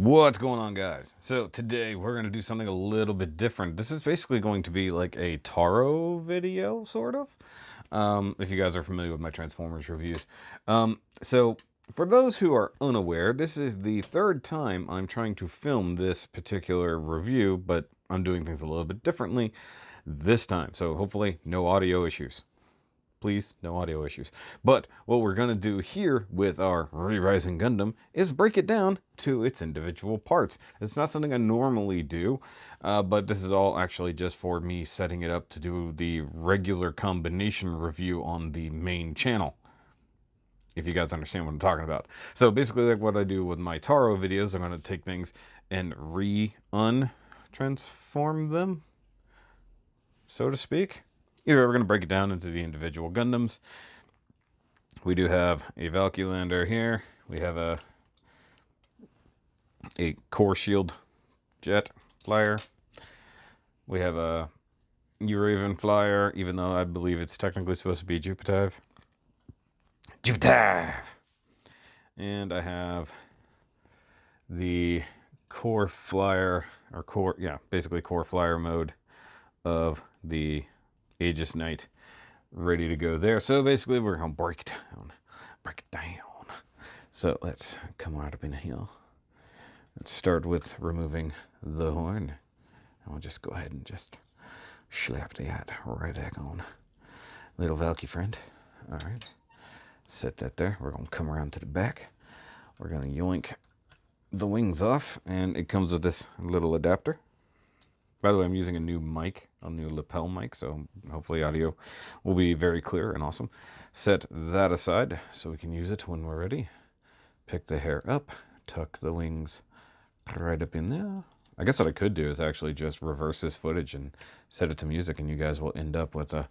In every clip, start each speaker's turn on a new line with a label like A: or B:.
A: What's going on, guys? So today we're going to do something a little bit different. This is basically going to be like a Taro video, sort of. If you guys are familiar with my Transformers reviews. So for those who are unaware, this is the third time I'm trying to film this particular review, but I'm doing things a little bit differently this time. So hopefully no audio issues. Please, no audio issues. But what we're going to do here with our ReRising Gundam is break it down to its individual parts. It's not something I normally do, but this is all actually just for me setting it up to do the regular combination review on the main channel, if you guys understand what I'm talking about. So basically, like what I do with my Taro videos, I'm going to take things and transform them, so to speak. Either we're going to break it down into the individual Gundams. We do have a Valkylander here. We have a core shield jet flyer. We have a Uraven flyer, even though I believe it's technically supposed to be Jupiter. And I have the core flyer, or core, yeah, basically core flyer mode of the Aegis Knight ready to go there. So basically we're gonna break it down. So let's come right up in here. Let's start with removing the horn. And we'll just go ahead and just slap that right back on. Little Valky friend. Alright. Set that there. We're gonna come around to the back. We're gonna yoink the wings off, and it comes with this little adapter. By the way, I'm using a new mic, a new lapel mic, so hopefully audio will be very clear and awesome. Set that aside so we can use it when we're ready. Pick the hair up, tuck the wings right up in there. I guess what I could do is actually just reverse this footage and set it to music, and you guys will end up with an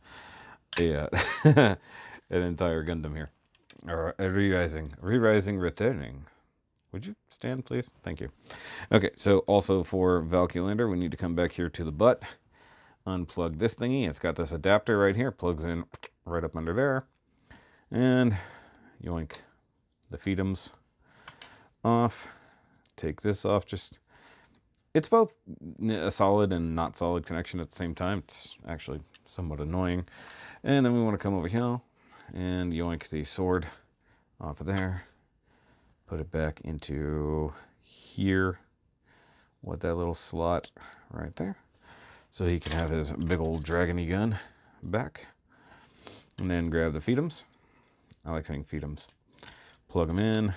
A: entire Gundam here. Or a ReRising returning. Would you stand, please? Thank you. Okay, so also for Valkylander, we need to come back here to the butt, unplug this thingy. It's got this adapter right here, plugs in right up under there, and yoink the feedums off. Take this off. It's both a solid and not solid connection at the same time. It's actually somewhat annoying. And then we want to come over here and yoink the sword off of there. Put it back into here with that little slot right there, so he can have his big old dragony gun back. And then grab the feedums. I like saying feedums. Plug them in.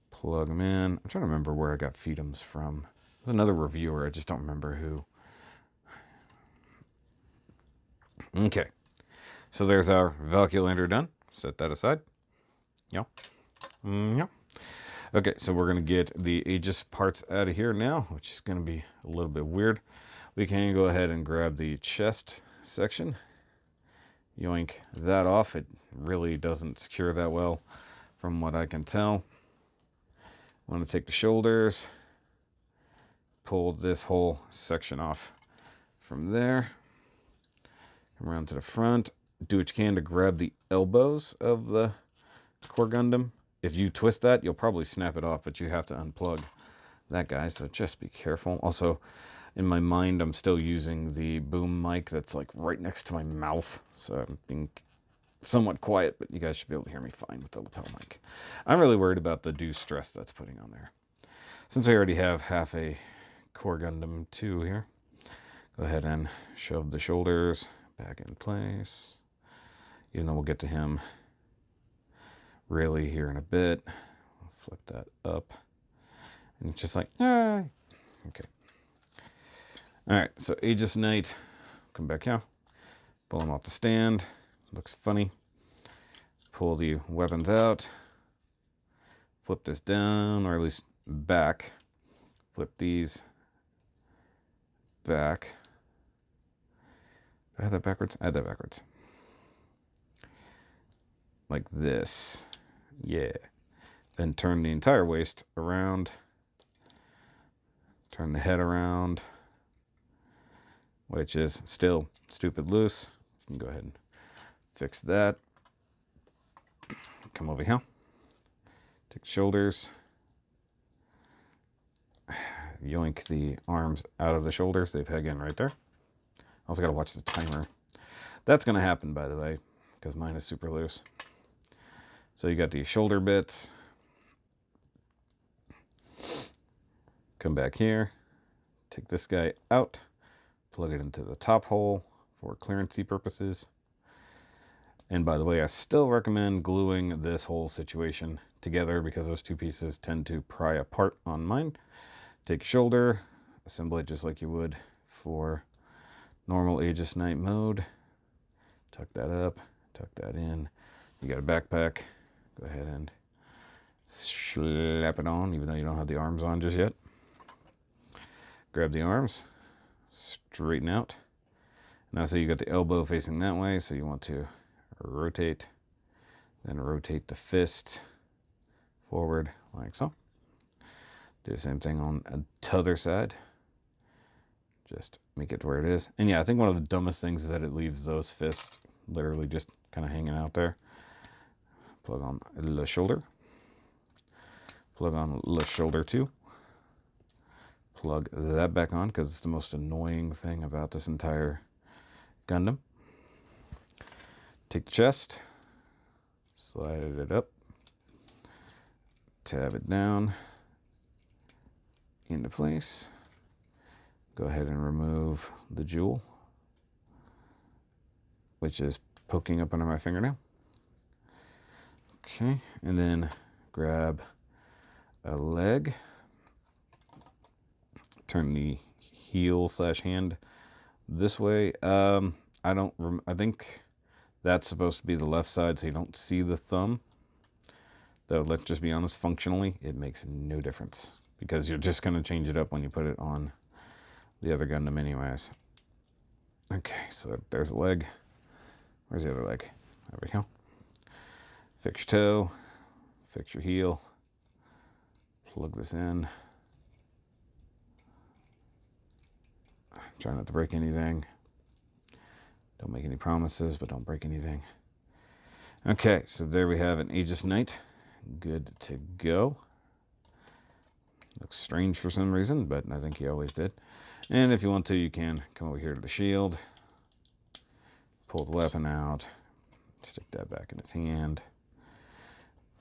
A: Plug them in. I'm trying to remember where I got feedums from. There's another reviewer. I just don't remember who. Okay. So there's our Valkylander done. Set that aside. Yeah. Yeah. Okay, so we're going to get the Aegis parts out of here now, which is going to be a little bit weird. We can go ahead and grab the chest section. Yoink that off. It really doesn't secure that well from what I can tell. I want to take the shoulders, pull this whole section off from there. Come around to the front. Do what you can to grab the elbows of the core Gundam. If you twist that, you'll probably snap it off, but you have to unplug that guy, so just be careful. Also, in my mind, I'm still using the boom mic that's like right next to my mouth, so I'm being somewhat quiet, but you guys should be able to hear me fine with the lapel mic. I'm really worried about the due stress that's putting on there. Since I already have half a core Gundam 2 here, go ahead and shove the shoulders back in place, even though we'll get to him really here in a bit. I'll flip that up, and it's just like, yay! Okay. All right, so Aegis Knight, come back here, pull him off the stand. Looks funny. Pull the weapons out, flip this down, or at least back. Flip these back. Did I have that backwards? I had that backwards. Like this. Yeah. Then turn the entire waist around. Turn the head around, which is still stupid loose. You can go ahead and fix that. Come over here. Take the shoulders. yoink the arms out of the shoulders. They peg in right there. Also got to watch the timer. That's going to happen, by the way, because mine is super loose. So you got these shoulder bits. Come back here. Take this guy out. Plug it into the top hole for clearancy purposes. And by the way, I still recommend gluing this whole situation together because those two pieces tend to pry apart on mine. Take your shoulder, assemble it just like you would for normal Aegis Knight mode. Tuck that up, tuck that in. You got a backpack. Go ahead and slap it on, even though you don't have the arms on just yet. Grab the arms, straighten out. Now, so you got the elbow facing that way, so you want to rotate, then rotate the fist forward like so. Do the same thing on the other side. Just make it to where it is. And yeah, I think one of the dumbest things is that it leaves those fists literally just kind of hanging out there. Plug on the shoulder. Plug on the shoulder too. Plug that back on because it's the most annoying thing about this entire Gundam. Take the chest, slide it up, tab it down into place. Go ahead and remove the jewel, which is poking up under my fingernail. Okay, and then grab a leg, turn the heel / hand this way. I think that's supposed to be the left side, so you don't see the thumb. Though, let's just be honest, functionally, it makes no difference because you're just going to change it up when you put it on the other Gundam anyways. Okay, so there's a leg. Where's the other leg? There we go. Fix your toe, fix your heel, plug this in. Try not to break anything. Don't make any promises, but don't break anything. Okay, so there we have an Aegis Knight. Good to go. Looks strange for some reason, but I think he always did. And if you want to, you can come over here to the shield, pull the weapon out, stick that back in its hand,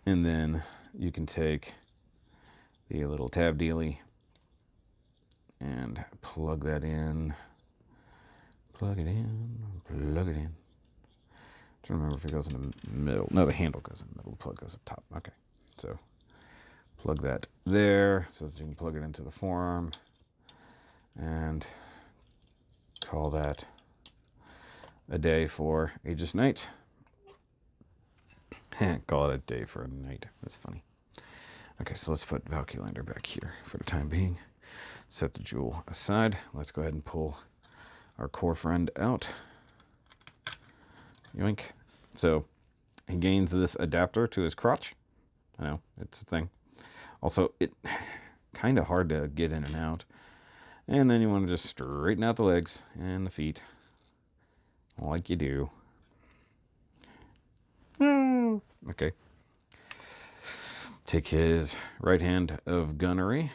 A: and then you can take the little tab dealy and plug that in. Plug it in, plug it in. I'm trying to remember if it goes in the middle. No, the handle goes in the middle, the plug goes up top. Okay, so plug that there so that you can plug it into the forearm and call that a day for Aegis Knight. Call it a day for a night. That's funny. Okay, so let's put Valkylander back here for the time being. Set the jewel aside. Let's go ahead and pull our core friend out. Yoink. So he gains this adapter to his crotch. I know, it's a thing. Also, it kind of hard to get in and out. And then you want to just straighten out the legs and the feet like you do. Okay. Take his right hand of gunnery.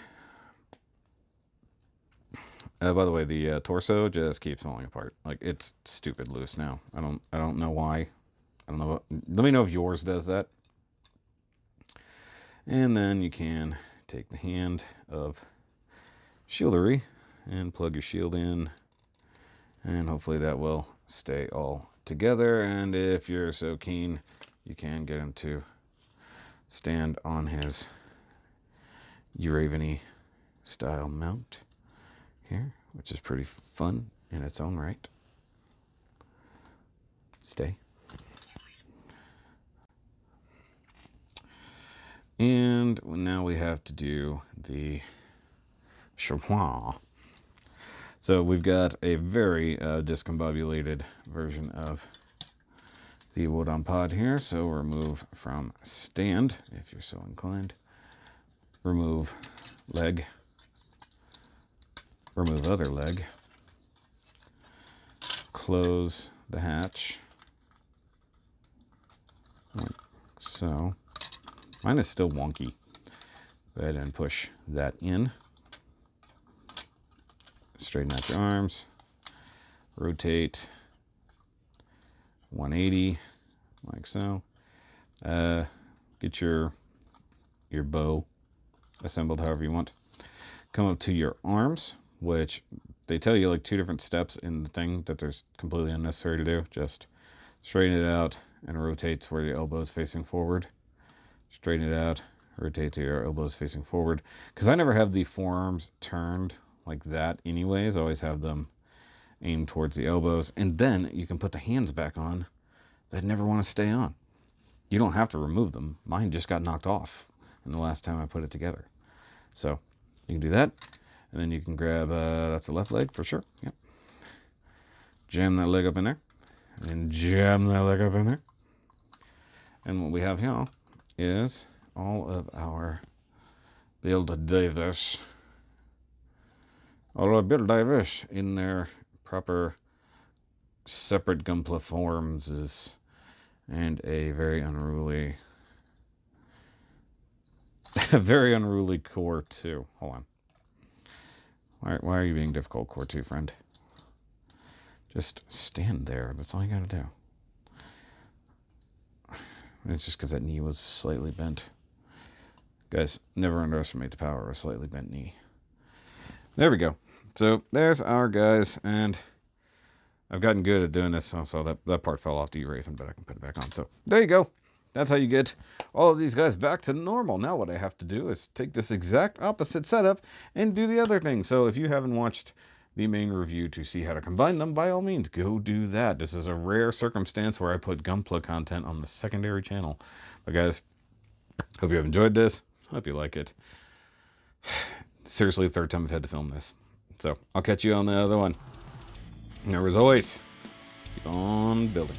A: By the way, the torso just keeps falling apart. Like, it's stupid loose now. I don't know why. I don't know. Let me know if yours does that. And then you can take the hand of shieldery and plug your shield in, and hopefully that will stay all together. And if you're so keen, you can get him to stand on his Uraveny style mount here, which is pretty fun in its own right. Stay. And now we have to do the SHOKY. So we've got a very discombobulated version of the Wodan pod here. So remove from stand, if you're so inclined. Remove leg. Remove other leg. Close the hatch. Like so. Mine is still wonky. Go ahead and push that in. straighten out your arms, rotate 180 like so. Get your bow assembled however you want. Come up to your arms, which they tell you like 2 different steps in the thing that there's completely unnecessary to do. Just straighten it out and rotate to where your elbow is facing forward. Straighten it out, rotate to your elbows facing forward. Because I never have the forearms turned like that anyways. I always have them aimed towards the elbows. And then you can put the hands back on that never want to stay on. You don't have to remove them. Mine just got knocked off in the last time I put it together. So you can do that. And then you can grab, that's the left leg for sure. Yep. Jam that leg up in there. And then jam that leg up in there. And what we have here is all of our build divers. All our build divers in their proper separate Gunpla forms and a very unruly core 2. Hold on. Why are you being difficult, core 2 friend? Just stand there. That's all you gotta do. It's just because that knee was slightly bent. Guys, never underestimate the power of a slightly bent knee. There we go. So there's our guys, and I've gotten good at doing this. Also, that part fell off the Raven, but I can put it back on. So there you go. That's how you get all of these guys back to normal. Now what I have to do is take this exact opposite setup and do the other thing. So if you haven't watched the main review to see how to combine them, by all means, go do that. This is a rare circumstance where I put Gunpla content on the secondary channel. But guys, hope you have enjoyed this. Hope you like it. Seriously, the 3rd time I've had to film this. So I'll catch you on the other one. And as always, keep on building.